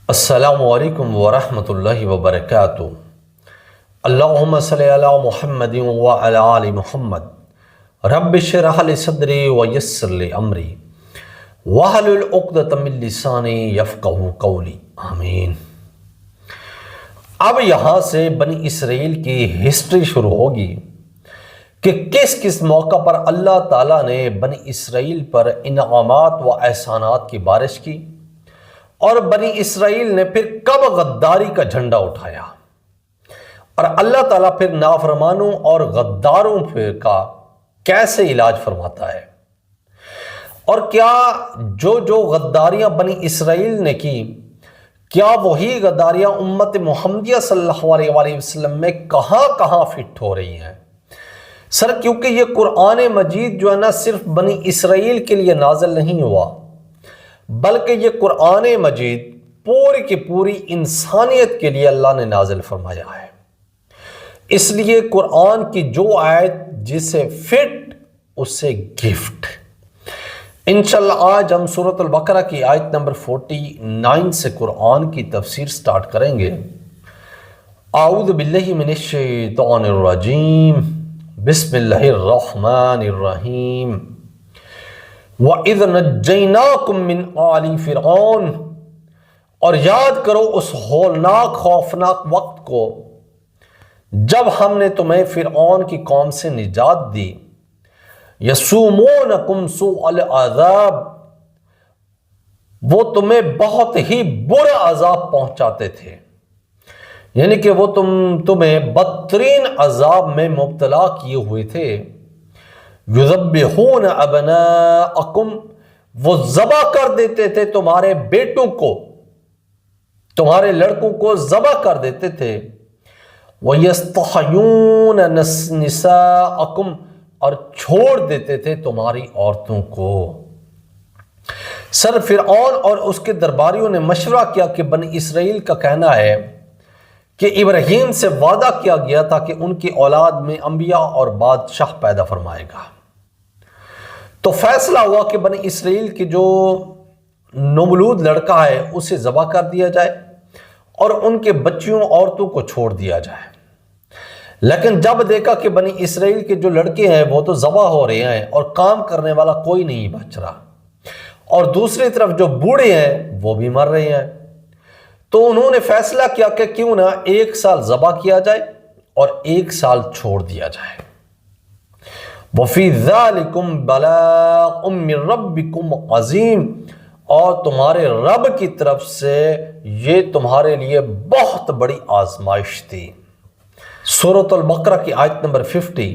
السلام علیکم ورحمۃ اللہ وبرکاتہ۔ اللہم صلی علی محمد وعلی آل محمد، رب اشرح لی صدری ویسر لی امری واحلل عقدۃ من لسانی یفقہوا قولی، آمین۔ اب یہاں سے بنی اسرائیل کی ہسٹری شروع ہوگی کہ کس کس موقع پر اللہ تعالیٰ نے بنی اسرائیل پر انعامات و احسانات کی بارش کی، اور بنی اسرائیل نے پھر کب غداری کا جھنڈا اٹھایا، اور اللہ تعالیٰ پھر نافرمانوں اور غداروں کا کیسے علاج فرماتا ہے، اور کیا جو غداریاں بنی اسرائیل نے کی، کیا وہی غداریاں امت محمدیہ صلی اللہ علیہ وآلہ وسلم میں کہاں کہاں فٹ ہو رہی ہیں؟ سر کیونکہ یہ قرآن مجید جو ہے نا صرف بنی اسرائیل کے لیے نازل نہیں ہوا، بلکہ یہ قرآن مجید پوری کی پوری انسانیت کے لیے اللہ نے نازل فرمایا ہے۔ اس لیے قرآن کی جو آیت جسے فٹ اسے گفٹ۔ انشاءاللہ آج ہم سورۃ البقرہ کی آیت نمبر 49 سے قرآن کی تفسیر سٹارٹ کریں گے۔ اعوذ باللہ من الشیطان الرجیم، بسم اللہ الرحمن الرحیم۔ وَإِذْ نَجَّيْنَاكُمْ مِنْ آلِ فِرْعَوْنَ، اور یاد کرو اس ہولناک خوفناک وقت کو جب ہم نے تمہیں فرعون کی قوم سے نجات دی۔ يَسُومُونَكُمْ سُوءَ الْعَذَابِ، وہ تمہیں بہت ہی برا عذاب پہنچاتے تھے، یعنی کہ وہ تمہیں بدترین عذاب میں مبتلا کیے ہوئے تھے۔ یذبحون ابناءکم، وہ ذبح کر دیتے تھے تمہارے بیٹوں کو، تمہارے لڑکوں کو ذبح کر دیتے تھے۔ ویستحیون نساءکم، اور چھوڑ دیتے تھے تمہاری عورتوں کو۔ سر فرعون اور اس کے درباریوں نے مشورہ کیا کہ بنی اسرائیل کا کہنا ہے کہ ابراہیم سے وعدہ کیا گیا تھا کہ ان کی اولاد میں انبیاء اور بادشاہ پیدا فرمائے گا، تو فیصلہ ہوا کہ بنی اسرائیل کی جو نومولود لڑکا ہے اسے ذبح کر دیا جائے اور ان کے بچیوں عورتوں کو چھوڑ دیا جائے۔ لیکن جب دیکھا کہ بنی اسرائیل کے جو لڑکے ہیں وہ تو ذبح ہو رہے ہیں اور کام کرنے والا کوئی نہیں بچ رہا، اور دوسری طرف جو بوڑھے ہیں وہ بھی مر رہے ہیں، تو انہوں نے فیصلہ کیا کہ کیوں نہ 1 سال ذبح کیا جائے اور 1 سال چھوڑ دیا جائے۔ وَفِي ذَلِكُمْ بَلَاءٌ مِّن رَبِّكُمْ عَظِيمٌ، اور تمہارے رب کی طرف سے یہ تمہارے لیے بہت بڑی آزمائش تھی۔ سورۃ البقرہ کی آیت نمبر 50۔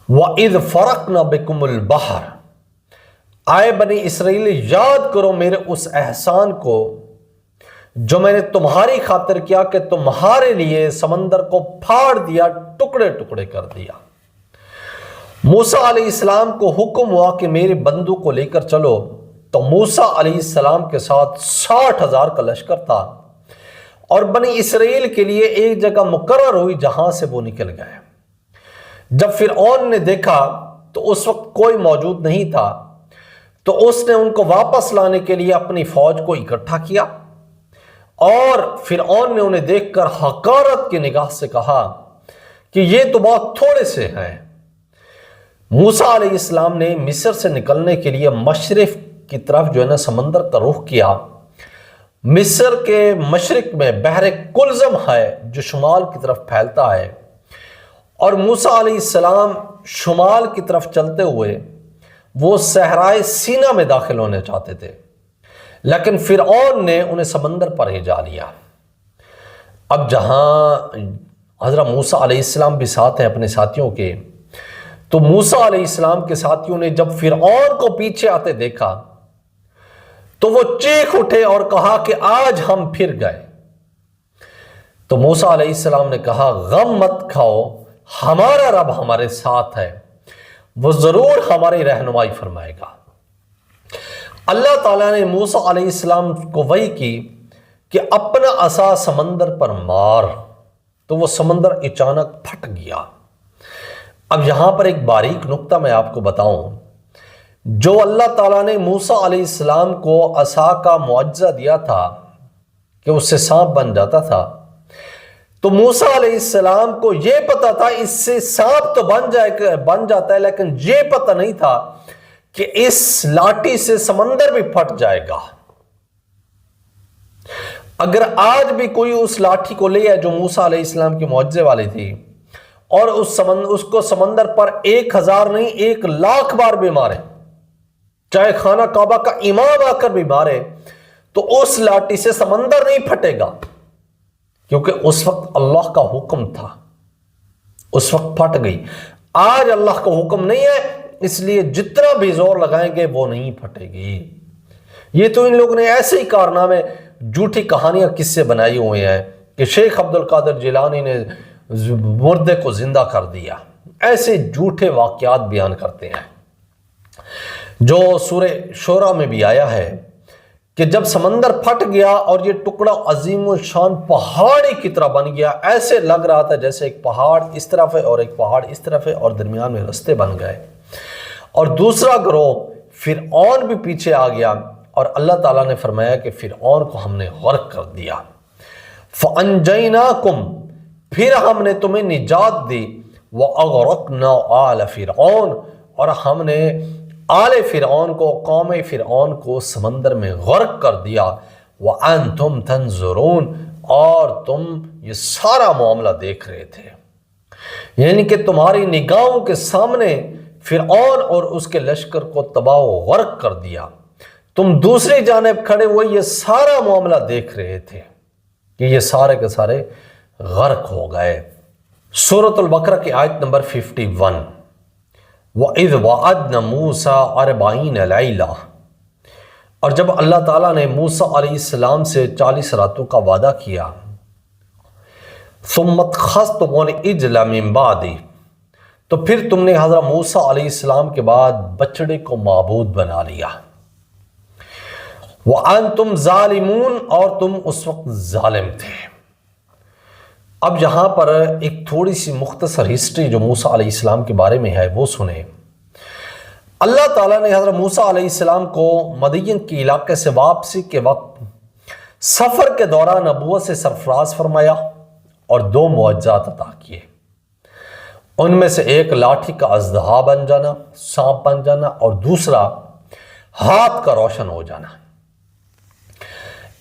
وَإِذْ فَرَقْنَا بِكُمُ الْبَحْرَ، آئے بنی اسرائیل یاد کرو میرے اس احسان کو جو میں نے تمہاری خاطر کیا کہ تمہارے لیے سمندر کو پھاڑ دیا، ٹکڑے ٹکڑے کر دیا۔ موسیٰ علیہ السلام کو حکم ہوا کہ میرے بندوں کو لے کر چلو، تو موسیٰ علیہ السلام کے ساتھ 60,000 کا لشکر تھا، اور بنی اسرائیل کے لیے ایک جگہ مقرر ہوئی جہاں سے وہ نکل گئے۔ جب فرعون نے دیکھا تو اس وقت کوئی موجود نہیں تھا، تو اس نے ان کو واپس لانے کے لیے اپنی فوج کو اکٹھا کیا، اور فرعون نے انہیں دیکھ کر حقارت کی نگاہ سے کہا کہ یہ تو بہت تھوڑے سے ہیں۔ موسیٰ علیہ السلام نے مصر سے نکلنے کے لیے مشرق کی طرف جو ہے نا سمندر کا رخ کیا۔ مصر کے مشرق میں بحر کلزم ہے جو شمال کی طرف پھیلتا ہے، اور موسیٰ علیہ السلام شمال کی طرف چلتے ہوئے وہ صحرائے سینا میں داخل ہونے چاہتے تھے، لیکن فرعون نے انہیں سمندر پر ہی جا لیا۔ اب جہاں حضرت موسیٰ علیہ السلام بھی ساتھ ہیں اپنے ساتھیوں کے، تو موسیٰ علیہ السلام کے ساتھیوں نے جب فرعون کو پیچھے آتے دیکھا تو وہ چیخ اٹھے اور کہا کہ آج ہم پھر گئے۔ تو موسیٰ علیہ السلام نے کہا غم مت کھاؤ، ہمارا رب ہمارے ساتھ ہے، وہ ضرور ہماری رہنمائی فرمائے گا۔ اللہ تعالیٰ نے موسیٰ علیہ السلام کو وحی کی کہ اپنا عصا سمندر پر مار، تو وہ سمندر اچانک پھٹ گیا۔ اب یہاں پر ایک باریک نقطہ میں آپ کو بتاؤں جو اللہ تعالیٰ نے موسیٰ علیہ السلام کو عصا کا معجزہ دیا تھا کہ اس سے سانپ بن جاتا تھا، تو موسیٰ علیہ السلام کو یہ پتا تھا اس سے سانپ تو بن جاتا ہے، لیکن یہ پتا نہیں تھا کہ اس لاٹھی سے سمندر بھی پھٹ جائے گا۔ اگر آج بھی کوئی اس لاٹھی کو لے آئے جو موسیٰ علیہ السلام کی معجزے والی تھی، اور اس کو سمندر پر 1000 نہیں 1,00,000 بار بھی مارے، چاہے خانہ کعبہ کا امام آ کر بھی مارے، تو اس لاٹھی سے سمندر نہیں پھٹے گا، کیونکہ اس وقت اللہ کا حکم تھا، اس وقت پھٹ گئی۔ آج اللہ کا حکم نہیں ہے، اس لیے جتنا بھی زور لگائیں گے وہ نہیں پھٹے گی۔ یہ تو ان لوگوں نے ایسے ہی کارنامے، جھوٹی کہانیاں کس سے بنائی ہوئی ہیں کہ شیخ عبد القادر جیلانی نے مردے کو زندہ کر دیا، ایسے جھوٹے واقعات بیان کرتے ہیں۔ جو سورہ شورى میں بھی آیا ہے کہ جب سمندر پھٹ گیا اور یہ ٹکڑا عظیم الشان پہاڑی کی طرح بن گیا، ایسے لگ رہا تھا جیسے ایک پہاڑ اس طرف ہے اور ایک پہاڑ اس طرف ہے، اور درمیان میں رستے بن گئے، اور دوسرا گروہ فرعون بھی پیچھے آ گیا، اور اللہ تعالیٰ نے فرمایا کہ فرعون کو ہم نے غرق کر دیا۔ فَأَنْجَيْنَاكُمْ، پھر ہم نے تمہیں نجات دی، وَأَغْرَقْنَا آلَ فِرْعَوْنَ، اور ہم نے آل فرعون کو، قوم فرعون کو سمندر میں غرق کر دیا، وَأَنْتُمْ تَنْظُرُونَ، اور تم یہ سارا معاملہ دیکھ رہے تھے، یعنی کہ تمہاری نگاہوں کے سامنے فرعون اور اس کے لشکر کو تباہ و غرق کر دیا، تم دوسری جانب کھڑے ہوئے یہ سارا معاملہ دیکھ رہے تھے کہ یہ سارے کے سارے غرق ہو گئے۔ سورۃ البقرہ کی آیت نمبر 51، وَإِذْ وَعَدْنَا مُوسَىٰ 40 لَيْلَةً، اور جب اللہ تعالیٰ نے موسیٰ علیہ السلام سے 40 راتوں کا وعدہ کیا، ثُمَّ اتَّخَذْتُمُ الْعِجْلَ مِن بَعْدِهِ، تو پھر تم نے حضرت موسیٰ علیہ السلام کے بعد بچڑے کو معبود بنا لیا، وَأَنْتُمْ ظَالِمُونَ، اور تم اس وقت ظالم تھے۔ اب یہاں پر ایک تھوڑی سی مختصر ہسٹری جو موسیٰ علیہ السلام کے بارے میں ہے وہ سنیں۔ اللہ تعالیٰ نے حضرت موسیٰ علیہ السلام کو مدین کے علاقے سے واپسی کے وقت سفر کے دوران نبوت سے سرفراز فرمایا اور 2 معجزات عطا کیے۔ ان میں سے ایک لاٹھی کا اژدہا بن جانا، سانپ بن جانا، اور دوسرا ہاتھ کا روشن ہو جانا۔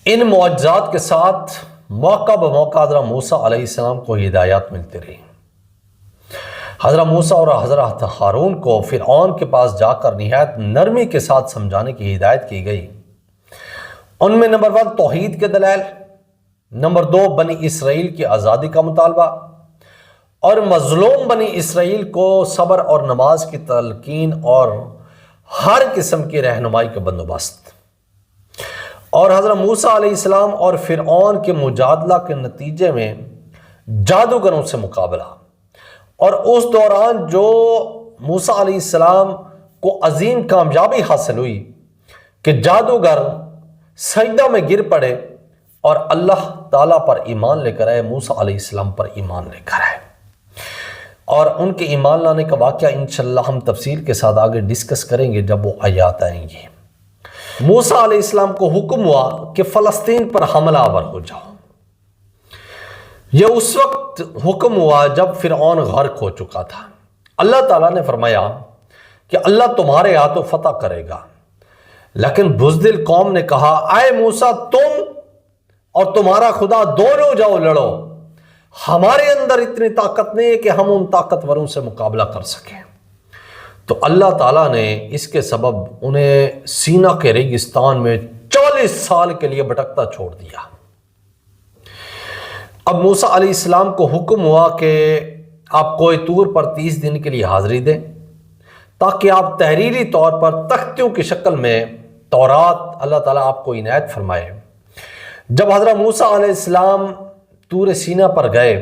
ان معجزات کے ساتھ موقع بموقع حضرت موسیٰ علیہ السلام کو ہدایات ملتی رہی۔ حضرت موسیٰ اور حضرت ہارون کو فرعون کے پاس جا کر نہایت نرمی کے ساتھ سمجھانے کی ہدایت کی گئی۔ ان میں نمبر 1 توحید کے دلائل، نمبر 2 بنی اسرائیل کی آزادی کا مطالبہ، اور مظلوم بنی اسرائیل کو صبر اور نماز کی تلقین اور ہر قسم کی رہنمائی کا بندوبست، اور حضرت موسیٰ علیہ السلام اور فرعون کے مجادلہ کے نتیجے میں جادوگروں سے مقابلہ، اور اس دوران جو موسیٰ علیہ السلام کو عظیم کامیابی حاصل ہوئی کہ جادوگر سجدہ میں گر پڑے اور اللہ تعالیٰ پر ایمان لے کر آئے، موسیٰ علیہ السلام پر ایمان لے کر آئے، اور ان کے ایمان لانے کا واقعہ انشاءاللہ ہم تفصیل کے ساتھ آگے ڈسکس کریں گے جب وہ آیات آئیں گی۔ موسیٰ علیہ السلام کو حکم ہوا کہ فلسطین پر حملہ آور ہو جاؤ۔ یہ اس وقت حکم ہوا جب فرعون غرق ہو چکا تھا۔ اللہ تعالیٰ نے فرمایا کہ اللہ تمہارے ہاتھوں فتح کرے گا، لیکن بزدل قوم نے کہا اے موسیٰ تم اور تمہارا خدا دونوں جاؤ لڑو، ہمارے اندر اتنی طاقت نہیں ہے کہ ہم ان طاقتوروں سے مقابلہ کر سکیں۔ تو اللہ تعالیٰ نے اس کے سبب انہیں سینا کے ریگستان میں 40 سال کے لیے بھٹکتا چھوڑ دیا۔ اب موسیٰ علیہ السلام کو حکم ہوا کہ آپ کوہ طور پر 30 دن کے لیے حاضری دیں تاکہ آپ تحریری طور پر تختیوں کی شکل میں تورات اللہ تعالیٰ آپ کو عنایت فرمائے۔ جب حضرت موسیٰ علیہ السلام طور سینا پر گئے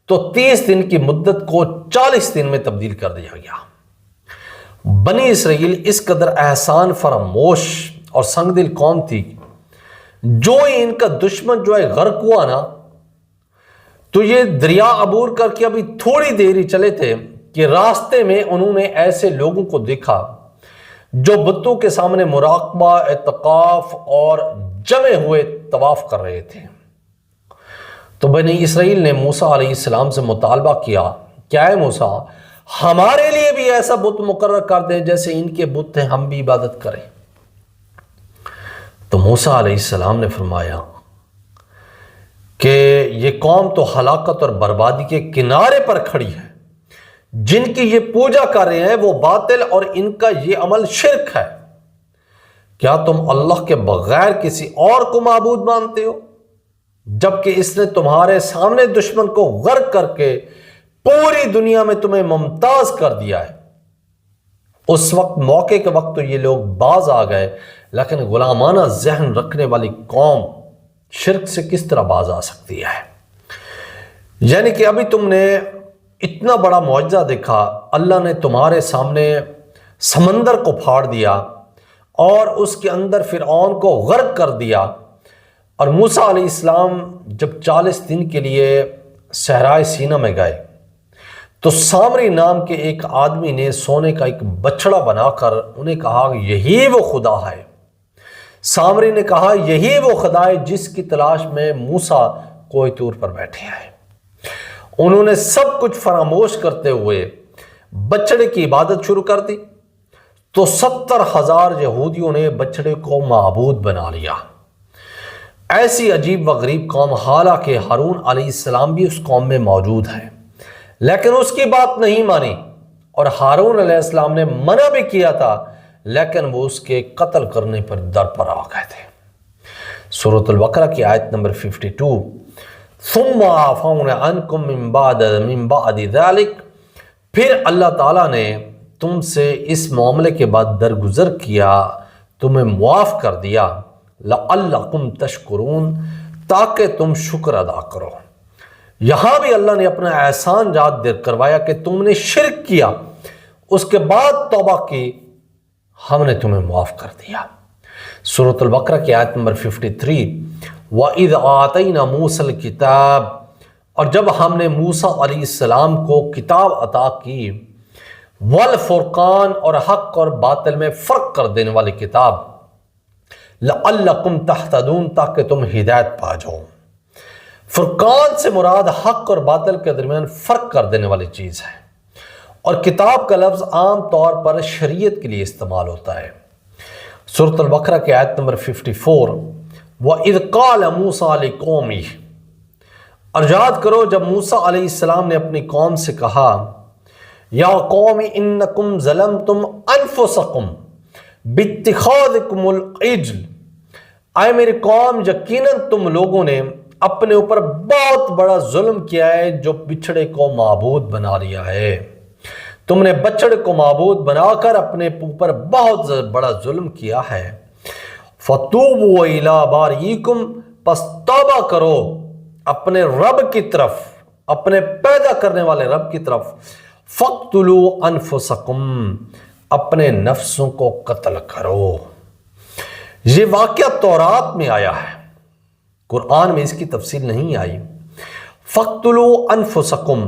تو 30 دن کی مدت کو 40 دن میں تبدیل کر دیا گیا۔ بنی اسرائیل اس قدر احسان فراموش اور سنگ دل قوم تھی، جو ہی ان کا دشمن جو ہے غرق ہوا نا، تو یہ دریا عبور کر کے ابھی تھوڑی دیر ہی چلے تھے کہ راستے میں انہوں نے ایسے لوگوں کو دیکھا جو بتوں کے سامنے مراقبہ، اعتکاف اور جمے ہوئے طواف کر رہے تھے۔ تو بنی اسرائیل نے موسیٰ علیہ السلام سے مطالبہ کیا کہ اے موسیٰ، ہمارے لیے بھی ایسا بت مقرر کر دیں جیسے ان کے بت ہیں، ہم بھی عبادت کریں۔ تو موسیٰ علیہ السلام نے فرمایا کہ یہ قوم تو ہلاکت اور بربادی کے کنارے پر کھڑی ہے، جن کی یہ پوجا کر رہے ہیں وہ باطل اور ان کا یہ عمل شرک ہے۔ کیا تم اللہ کے بغیر کسی اور کو معبود مانتے ہو، جبکہ اس نے تمہارے سامنے دشمن کو غرق کر کے پوری دنیا میں تمہیں ممتاز کر دیا ہے۔ اس وقت موقع کے وقت تو یہ لوگ باز آ گئے، لیکن غلامانہ ذہن رکھنے والی قوم شرک سے کس طرح باز آ سکتی ہے؟ یعنی کہ ابھی تم نے اتنا بڑا معجزہ دیکھا، اللہ نے تمہارے سامنے سمندر کو پھاڑ دیا اور اس کے اندر فرعون کو غرق کر دیا، اور موسیٰ علیہ السلام جب 40 دن کے لیے صحرائے سینا میں گئے تو سامری نام کے ایک آدمی نے سونے کا ایک بچڑا بنا کر انہیں کہا یہی وہ خدا ہے۔ سامری نے کہا یہی وہ خدا ہے جس کی تلاش میں موسیٰ کوہ طور پر بیٹھے ہیں۔ انہوں نے سب کچھ فراموش کرتے ہوئے بچڑے کی عبادت شروع کر دی، تو 70,000 یہودیوں نے بچڑے کو معبود بنا لیا۔ ایسی عجیب و غریب قوم، حالانکہ ہارون علیہ السلام بھی اس قوم میں موجود ہے، لیکن اس کی بات نہیں مانی، اور ہارون علیہ السلام نے منع بھی کیا تھا، لیکن وہ اس کے قتل کرنے پر در پر آ گئے تھے۔ سورۃ البقرہ کی آیت نمبر 52، ثم عفونا عنکم من بعد ذلک، پھر اللہ تعالیٰ نے تم سے اس معاملے کے بعد درگزر کیا، تمہیں معاف کر دیا، لعلکم تشکرون، تاکہ تم شکر ادا کرو۔ یہاں بھی اللہ نے اپنا احسان یاد کروایا کہ تم نے شرک کیا، اس کے بعد توبہ کی، ہم نے تمہیں معاف کر دیا۔ سورۃ البقرہ کی آیت نمبر 53، وَإِذْ آتَيْنَا مُوسَى الْكِتَابَ، اور جب ہم نے موسیٰ علیہ السلام کو کتاب عطا کی، والفرقان، اور حق اور باطل میں فرق کر دینے والی کتاب، لعلکم تہتدون، تاکہ تم ہدایت پا جاؤ۔ فرقان سے مراد حق اور باطل کے درمیان فرق کر دینے والی چیز ہے، اور کتاب کا لفظ عام طور پر شریعت کے لیے استعمال ہوتا ہے۔ سورۃ البقرہ کی آیت نمبر 54، وَإِذْ قَالَ مُوسَىٰ لِقَوْمِهِ، اور یاد کرو جب موسیٰ علیہ السلام نے اپنی قوم سے کہا، یا قوم انکم ظلمتم انفسکم باتخاذکم العجل، اے میری قوم یقیناً تم لوگوں نے اپنے اوپر بہت بڑا ظلم کیا ہے جو بچھڑے کو معبود بنا لیا ہے۔ تم نے بچڑے کو معبود بنا کر اپنے اوپر بہت بڑا ظلم کیا ہے۔ فَتُوبُوا إِلَىٰ بَارِئِكُمْ، پس توبہ کرو اپنے رب کی طرف، اپنے پیدا کرنے والے رب کی طرف۔ فَاقْتُلُوا أَنفُسَكُمْ، اپنے نفسوں کو قتل کرو۔ یہ واقعہ تورات میں آیا ہے، قرآن میں اس کی تفصیل نہیں آئی۔ فَاقْتُلُوا أَنفُسَكُمْ،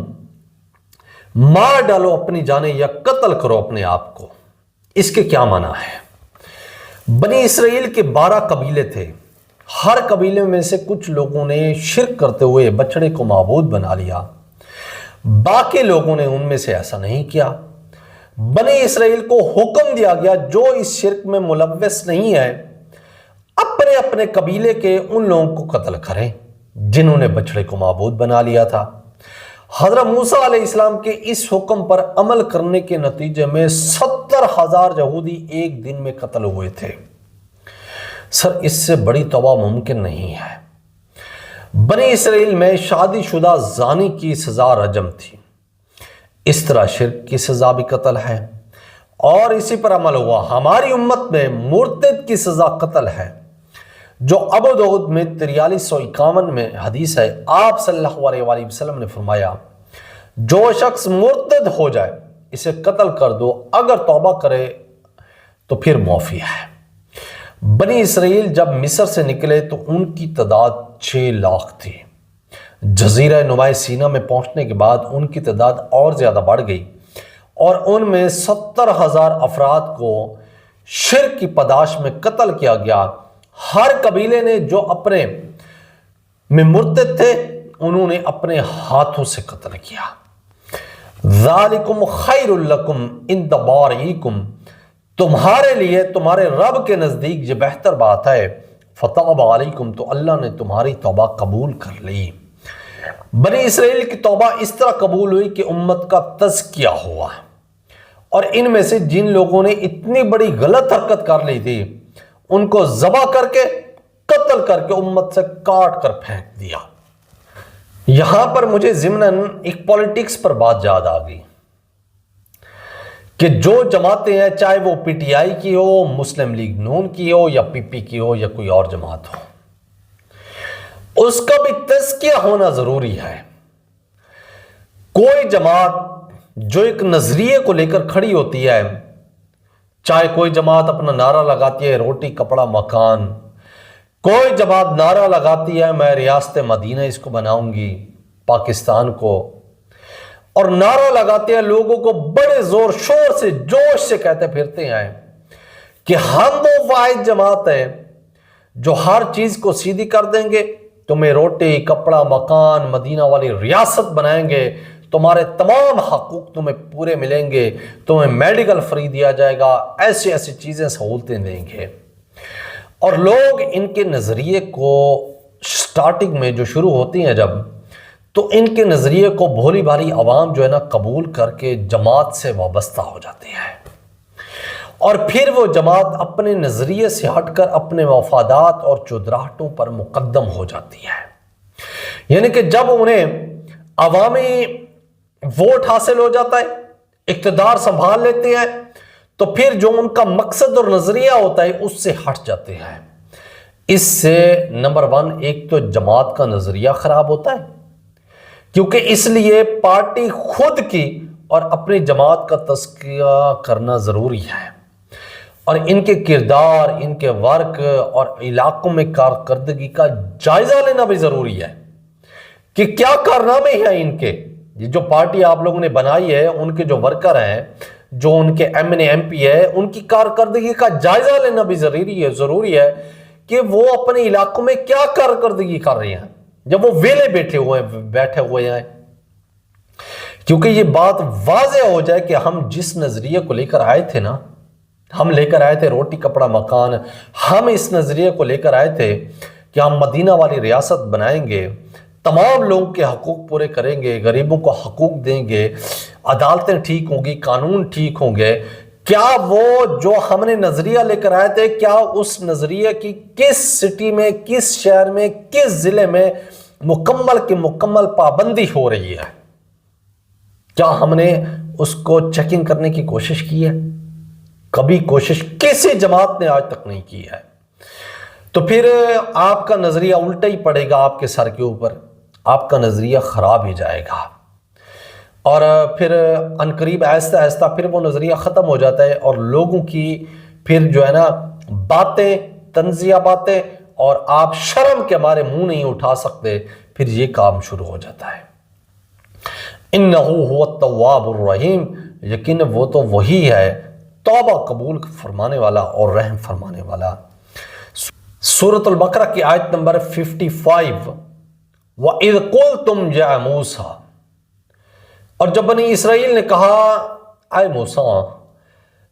مار ڈالو اپنی جانیں یا قتل کرو اپنے آپ کو۔ اس کے کیا معنی ہے؟ بنی اسرائیل کے 12 قبیلے تھے، ہر قبیلے میں سے کچھ لوگوں نے شرک کرتے ہوئے بچڑے کو معبود بنا لیا، باقی لوگوں نے ان میں سے ایسا نہیں کیا۔ بنی اسرائیل کو حکم دیا گیا جو اس شرک میں ملوث نہیں ہے اپنے اپنے قبیلے کے ان لوگوں کو قتل کریں جنہوں نے بچڑے کو معبود بنا لیا تھا۔ حضرت موسیٰ علیہ السلام کے اس حکم پر عمل کرنے کے نتیجے میں 70,000 یہودی ایک دن میں قتل ہوئے تھے۔ سر اس سے بڑی توبہ ممکن نہیں ہے۔ بنی اسرائیل میں شادی شدہ زانی کی سزا رجم تھی، اس طرح شرک کی سزا بھی قتل ہے، اور اسی پر عمل ہوا۔ ہماری امت میں مرتد کی سزا قتل ہے، جو ابو داؤد میں 4351 میں حدیث ہے، آپ صلی اللہ علیہ وآلہ وسلم نے فرمایا جو شخص مرتد ہو جائے اسے قتل کر دو، اگر توبہ کرے تو پھر معافی ہے۔ بنی اسرائیل جب مصر سے نکلے تو ان کی تعداد 6 لاکھ تھی۔ جزیرہ نما سینا میں پہنچنے کے بعد ان کی تعداد اور زیادہ بڑھ گئی، اور ان میں 70,000 افراد کو شرک کی پاداش میں قتل کیا گیا۔ ہر قبیلے نے جو اپنے میں مرتد تھے انہوں نے اپنے ہاتھوں سے قتل کیا۔ ذالکم خیر لکم عند بارئکم، تمہارے لیے تمہارے رب کے نزدیک یہ بہتر بات ہے۔ فتاب علیکم، تو اللہ نے تمہاری توبہ قبول کر لی۔ بنی اسرائیل کی توبہ اس طرح قبول ہوئی کہ امت کا تزکیہ ہوا، اور ان میں سے جن لوگوں نے اتنی بڑی غلط حرکت کر لی تھی ان کو ذبح کر کے قتل کر کے امت سے کاٹ کر پھینک دیا۔ یہاں پر مجھے ضمناً ایک پولیٹکس پر بات یاد آ گئی کہ جو جماعتیں ہیں، چاہے وہ پی ٹی آئی کی ہو، مسلم لیگ نون کی ہو، یا پی پی کی ہو، یا کوئی اور جماعت ہو، اس کا بھی تزکیہ ہونا ضروری ہے۔ کوئی جماعت جو ایک نظریے کو لے کر کھڑی ہوتی ہے، چاہے کوئی جماعت اپنا نعرہ لگاتی ہے روٹی کپڑا مکان، کوئی جماعت نعرہ لگاتی ہے میں ریاست مدینہ اس کو بناؤں گی پاکستان کو، اور نعرہ لگاتے ہیں لوگوں کو بڑے زور شور سے جوش سے کہتے پھرتے ہیں کہ ہم وہ واحد جماعت ہے جو ہر چیز کو سیدھی کر دیں گے، تمہیں روٹی کپڑا مکان مدینہ والی ریاست بنائیں گے، تمہارے تمام حقوق تمہیں پورے ملیں گے، تمہیں میڈیکل فری دیا جائے گا، ایسی ایسی چیزیں سہولتیں دیں گے۔ اور لوگ ان کے نظریے کو سٹارٹنگ میں جو شروع ہوتی ہیں جب، تو ان کے نظریے کو بھولی بھالی عوام جو ہے نا قبول کر کے جماعت سے وابستہ ہو جاتی ہے، اور پھر وہ جماعت اپنے نظریے سے ہٹ کر اپنے مفادات اور چودراہٹوں پر مقدم ہو جاتی ہے۔ یعنی کہ جب انہیں عوامی ووٹ حاصل ہو جاتا ہے، اقتدار سنبھال لیتے ہیں، تو پھر جو ان کا مقصد اور نظریہ ہوتا ہے اس سے ہٹ جاتے ہیں۔ اس سے نمبر 1 ایک تو جماعت کا نظریہ خراب ہوتا ہے، کیونکہ اس لیے پارٹی خود کی اور اپنی جماعت کا تزکیہ کرنا ضروری ہے، اور ان کے کردار، ان کے ورک اور علاقوں میں کارکردگی کا جائزہ لینا بھی ضروری ہے کہ کیا کارنامے ہیں ان کے۔ یہ جو پارٹی آپ لوگوں نے بنائی ہے، ان کے جو ورکر ہیں، جو ان کے M N A M P ہے، ان کی کارکردگی کا جائزہ لینا بھی ضروری ہے کہ وہ اپنے علاقوں میں کیا کارکردگی کر رہے ہیں جب وہ ویلے بیٹھے ہوئے ہیں، کیونکہ یہ بات واضح ہو جائے کہ ہم جس نظریے کو لے کر آئے تھے نا، ہم لے کر آئے تھے روٹی کپڑا مکان، ہم اس نظریے کو لے کر آئے تھے کہ ہم مدینہ والی ریاست بنائیں گے، تمام لوگوں کے حقوق پورے کریں گے، غریبوں کو حقوق دیں گے، عدالتیں ٹھیک ہوں گی، قانون ٹھیک ہوں گے۔ کیا وہ جو ہم نے نظریہ لے کر آئے تھے، کیا اس نظریے کی کس سٹی میں، کس شہر میں، کس ضلع میں مکمل کی مکمل پابندی ہو رہی ہے؟ کیا ہم نے اس کو چیکنگ کرنے کی کوشش کی ہے؟ کبھی کوشش کسی جماعت نے آج تک نہیں کی ہے۔ تو پھر آپ کا نظریہ الٹا ہی پڑے گا آپ کے سر کے اوپر، آپ کا نظریہ خراب ہی جائے گا، اور پھر عنقریب آہستہ آہستہ پھر وہ نظریہ ختم ہو جاتا ہے، اور لوگوں کی پھر جو ہے نا باتیں، تنزیہ باتیں، اور آپ شرم کے مارے منہ نہیں اٹھا سکتے، پھر یہ کام شروع ہو جاتا ہے۔ انہ هو التواب الرحیم، یقین وہ تو وہی ہے توبہ قبول فرمانے والا اور رحم فرمانے والا۔ سورۃ البقرہ کی آیت نمبر 55، وَإِذْ قُلْتُمْ يَا مُوسَىٰ، اور جب بنی اسرائیل نے کہا اے موسیٰ،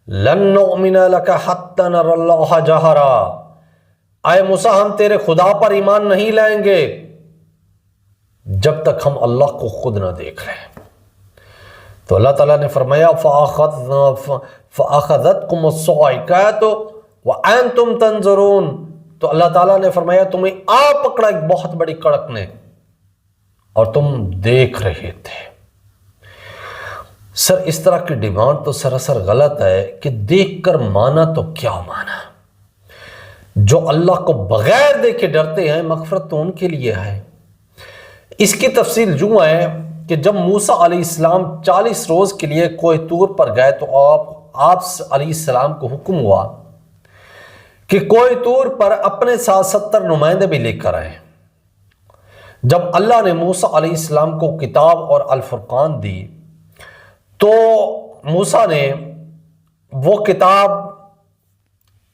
لَن نُؤْمِنَ لَكَ حَتَّى نَرَى اللَّهَ جَهْرًا، اے موسیٰ ہم تیرے خدا پر ایمان نہیں لائیں گے جب تک ہم اللہ کو خود نہ دیکھ لیں۔ تو اللہ تعالیٰ نے فرمایا فَأَخَذَتْكُمُ الصَّاعِقَةُ وَأَنْتُمْ تَنظُرُونَ، تو اللہ تعالیٰ نے فرمایا تمہیں آ پکڑا ایک بہت بڑی کڑک نے، اور تم دیکھ رہے تھے۔ سر اس طرح کی ڈیمانڈ تو سراسر غلط ہے کہ دیکھ کر مانا تو کیا مانا؟ جو اللہ کو بغیر دیکھے ڈرتے ہیں مغفرت تو ان کے لیے ہے۔ اس کی تفصیل یوں ہے کہ جب موسیٰ علیہ السلام 40 روز کے لیے کوہ طور پر گئے تو آپ علیہ السلام کو حکم ہوا کہ کوہ طور پر اپنے ساتھ 70 نمائندے بھی لے کر آئے۔ جب اللہ نے موسیٰ علیہ السلام کو کتاب اور الفرقان دی تو موسیٰ نے وہ کتاب